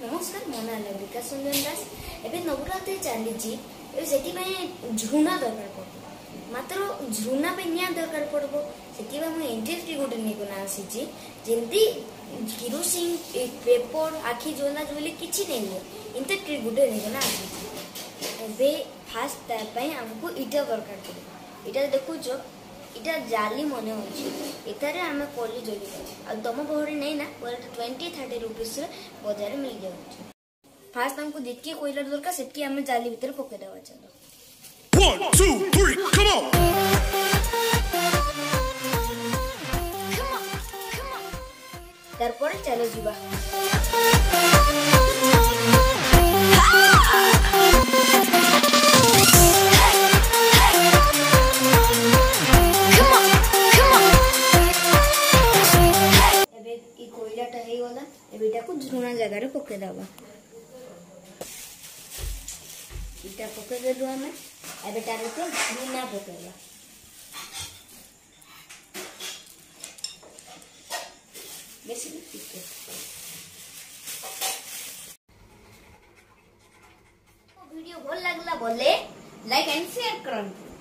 नमस्कार मो ना विकास रंजन दास एबे नवरात्रि चली से झुना दरकार पड़ो मात्र झुना पे निया दरकार पड़ो से इंडस्ट्री गोटे नहीं आसी जमी किरोसिन पेपर आखि जोला जोली किसी नहीं इंडस्ट्री गोटे नहीं आसी फास्ट आमको इटा दरकार पड़े इटा देखुच इटा जाली मन अच्छे आम कली जली तुम बहरी नहीं ना 20-30 रुपीस बजार मिल जाए। फास्ट हमको जितकी कोयला दरकार से आम जाली भीतर पकईदेवा चलो 1 2 3 come on तारपर चलो जीवा कोयलाटा हो गला एटा को झुना जगह पकईदेवा इटा पकईदेलु आम एबे तार झुना पकईवा बेसी वीडियो भल लागला बोले लाइक एंड शेयर करंतु।